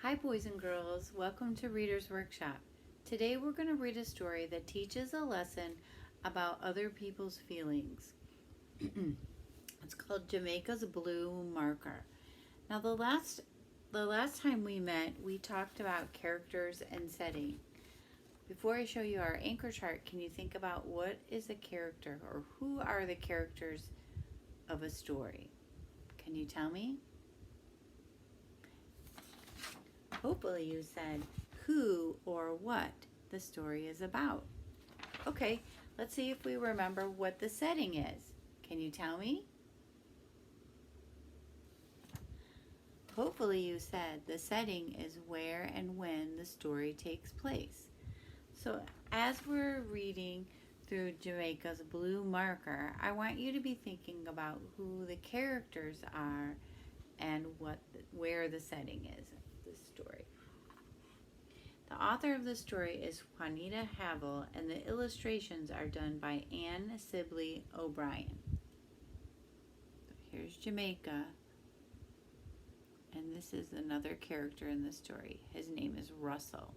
Hi, boys and girls. Welcome to Reader's Workshop. Today we're going to read a story that teaches a lesson about other people's feelings. It's called Jamaica's Blue Marker. Now, the last time we met, we talked about characters and setting. Before I show you our anchor chart, can you think about what is a character or who are the characters of a story? Can you tell me? Hopefully you said who or what the story is about. Okay, let's see if we remember what the setting is. Can you tell me? Hopefully you said the setting is where and when the story takes place. So as we're reading through Jamaica's Blue Marker, I want you to be thinking about who the characters are and where the setting is of the story. The author of the story is Juanita Havel, and the illustrations are done by Anne Sibley O'Brien. Here's Jamaica, and this is another character in the story. His name is Russell.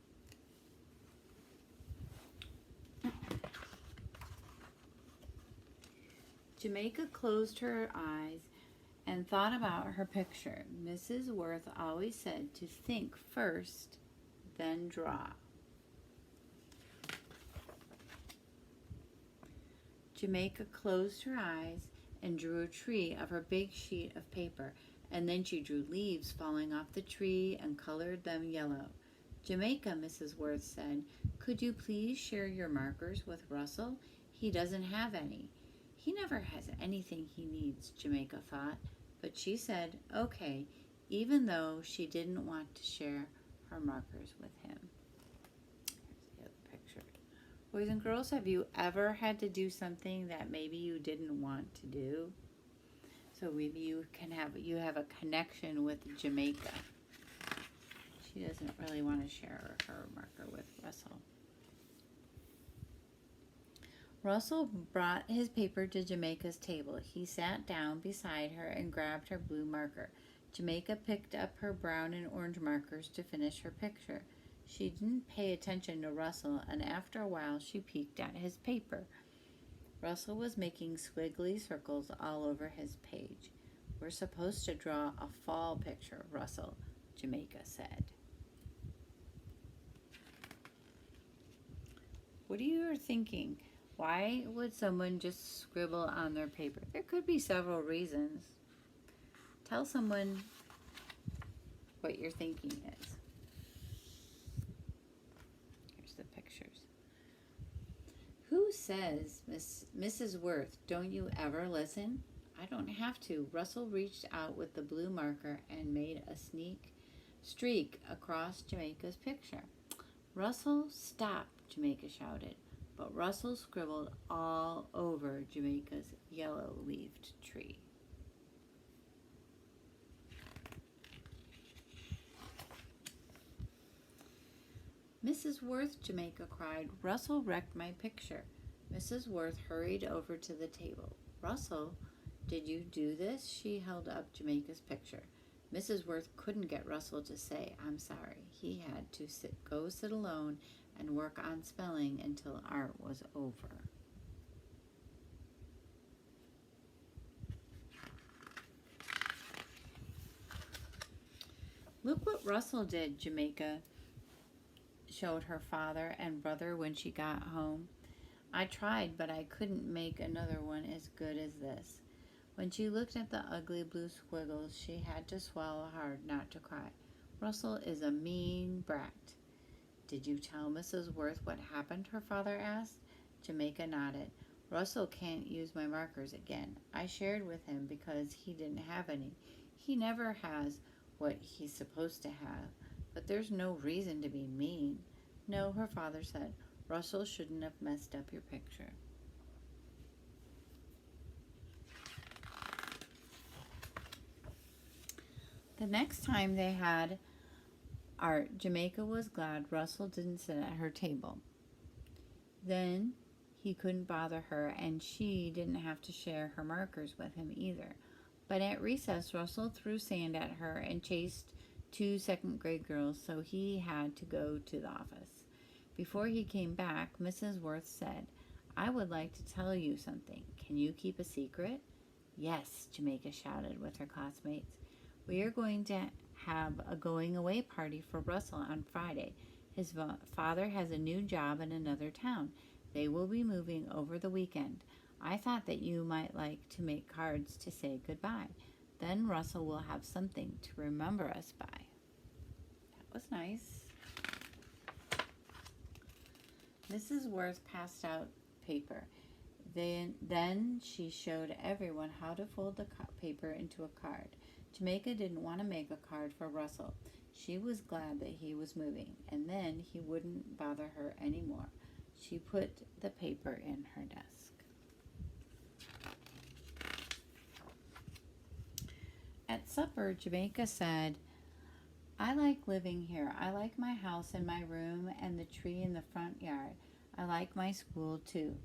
Jamaica closed her eyes and thought about her picture. Mrs. Worth always said to think first, then draw. Jamaica closed her eyes and drew a tree of her big sheet of paper, and then she drew leaves falling off the tree and colored them yellow. Jamaica, Mrs. Worth said, could you please share your markers with Russell? He doesn't have any. He never has anything he needs, Jamaica thought, but she said, okay, even though she didn't want to share her markers with him. Here's the other picture. Boys and girls, have you ever had to do something that maybe you didn't want to do? So maybe you have a connection with Jamaica. She doesn't really want to share her marker with Russell. Russell brought his paper to Jamaica's table. He sat down beside her and grabbed her blue marker. Jamaica picked up her brown and orange markers to finish her picture. She didn't pay attention to Russell, and after a while she peeked at his paper. Russell was making squiggly circles all over his page. We're supposed to draw a fall picture, Russell, Jamaica said. What are you thinking? Why would someone just scribble on their paper? There could be several reasons. Tell someone what your thinking is. Here's the pictures. Who says, Mrs. Worth, don't you ever listen? I don't have to. Russell reached out with the blue marker and made a streak across Jamaica's picture. Russell, stop, Jamaica shouted. But Russell scribbled all over Jamaica's yellow-leafed tree. Mrs. Worth, Jamaica cried, Russell wrecked my picture. Mrs. Worth hurried over to the table. Russell, did you do this? She held up Jamaica's picture. Mrs. Worth couldn't get Russell to say, I'm sorry. He had to go sit alone and work on spelling until art was over. Look what Russell did, Jamaica showed her father and brother when she got home. I tried, but I couldn't make another one as good as this. When she looked at the ugly blue squiggles, she had to swallow hard not to cry. Russell is a mean brat. Did you tell Mrs. Worth what happened? Her father asked. Jamaica nodded. Russell can't use my markers again. I shared with him because he didn't have any. He never has what he's supposed to have, but there's no reason to be mean. No, her father said. Russell shouldn't have messed up your picture. The next time they had art, Jamaica was glad Russell didn't sit at her table. Then he couldn't bother her, and she didn't have to share her markers with him either. But at recess, Russell threw sand at her and chased two second-grade girls, so he had to go to the office. Before he came back, Mrs. Worth said, "I would like to tell you something. Can you keep a secret?" "Yes," Jamaica shouted with her classmates. "We are going to have a going away party for Russell on Friday. His father has a new job in another town. They will be moving over the weekend. I thought that you might like to make cards to say goodbye. Then Russell will have something to remember us by." That was nice. Mrs. Worth passed out paper. Then she showed everyone how to fold the paper into a card. Jamaica didn't want to make a card for Russell. She was glad that he was moving, and then he wouldn't bother her anymore. She put the paper in her desk. At supper, Jamaica said, "I like living here. I like my house and my room and the tree in the front yard. I like my school, too."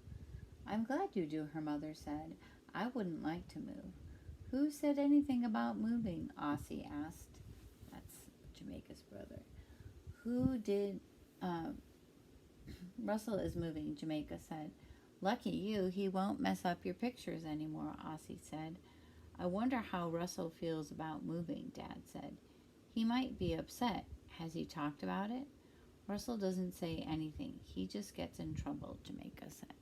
"I'm glad you do," her mother said. "I wouldn't like to move." "Who said anything about moving?" Aussie asked. That's Jamaica's brother. "Who did? Russell is moving," Jamaica said. "Lucky you, he won't mess up your pictures anymore," Aussie said. "I wonder how Russell feels about moving," Dad said. "He might be upset. Has he talked about it?" "Russell doesn't say anything. He just gets in trouble," Jamaica said.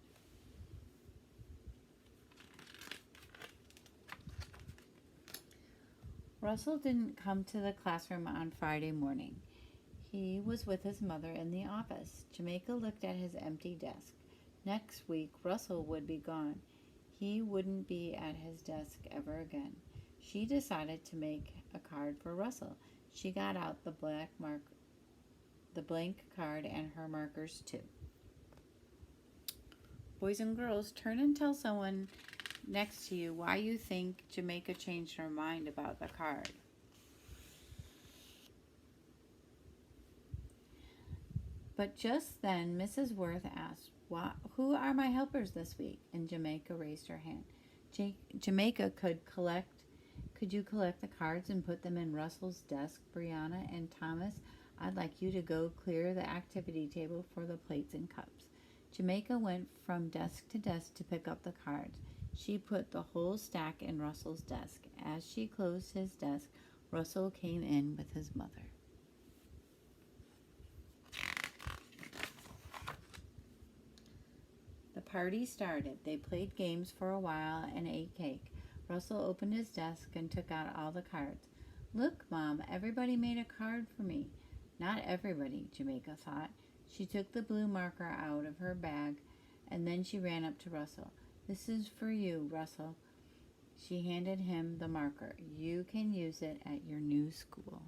Russell didn't come to the classroom on Friday morning. He was with his mother in the office. Jamaica looked at his empty desk. Next week, Russell would be gone. He wouldn't be at his desk ever again. She decided to make a card for Russell. She got out the blank card and her markers too. Boys and girls, turn and tell someone next to you why you think Jamaica changed her mind about the card. But just then, Mrs. Worth asked, "Who are my helpers this week?" And Jamaica raised her hand. Jamaica, could you collect the cards and put them in Russell's desk, Brianna and Thomas? I'd like you to go clear the activity table for the plates and cups. Jamaica went from desk to desk to pick up the cards. She put the whole stack in Russell's desk. As she closed his desk, Russell came in with his mother. The party started. They played games for a while and ate cake. Russell opened his desk and took out all the cards. "Look, Mom, everybody made a card for me." Not everybody, Jamaica thought. She took the blue marker out of her bag and then she ran up to Russell. "This is for you, Russell." She handed him the marker. "You can use it at your new school."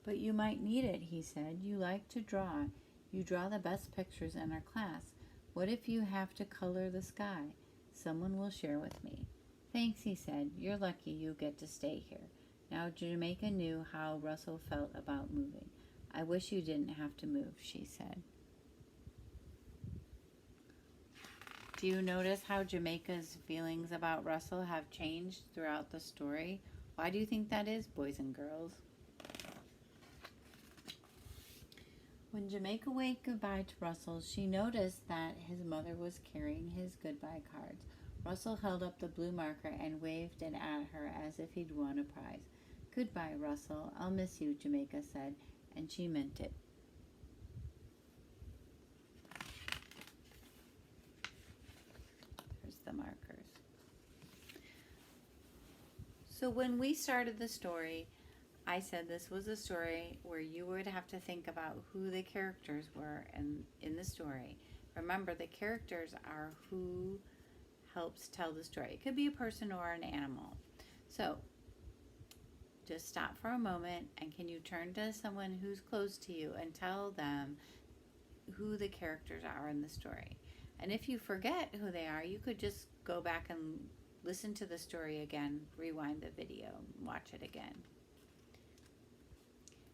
"But you might need it," he said. "You like to draw. You draw the best pictures in our class. What if you have to color the sky? Someone will share with me." "Thanks," he said. "You're lucky you get to stay here." Now Jamaica knew how Russell felt about moving. "I wish you didn't have to move," she said. Do you notice how Jamaica's feelings about Russell have changed throughout the story? Why do you think that is, boys and girls? When Jamaica waved goodbye to Russell, she noticed that his mother was carrying his goodbye cards. Russell held up the blue marker and waved it at her as if he'd won a prize. "Goodbye, Russell. I'll miss you," Jamaica said, and she meant it. Here's the markers. So when we started the story, I said this was a story where you would have to think about who the characters were in the story. Remember, the characters are who helps tell the story. It could be a person or an animal. So just stop for a moment and can you turn to someone who's close to you and tell them who the characters are in the story. And if you forget who they are, you could just go back and listen to the story again, rewind the video, and watch it again.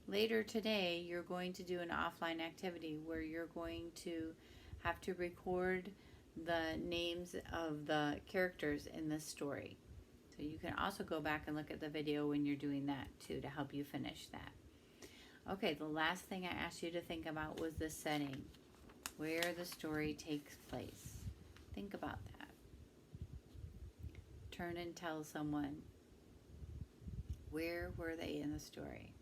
Later today, you're going to do an offline activity where you're going to have to record the names of the characters in this story. So you can also go back and look at the video when you're doing that too to help you finish that. Okay, the last thing I asked you to think about was the setting, where the story takes place. Think about that. Turn and tell someone, where were they in the story?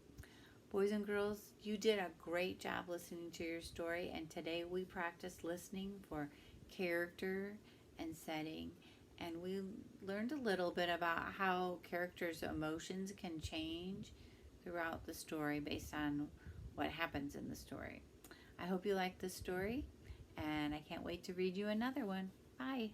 Boys and girls, you did a great job listening to your story, and today we practiced listening for character and setting, and we learned a little bit about how characters' emotions can change throughout the story based on what happens in the story. I hope you liked this story, and I can't wait to read you another one. Bye.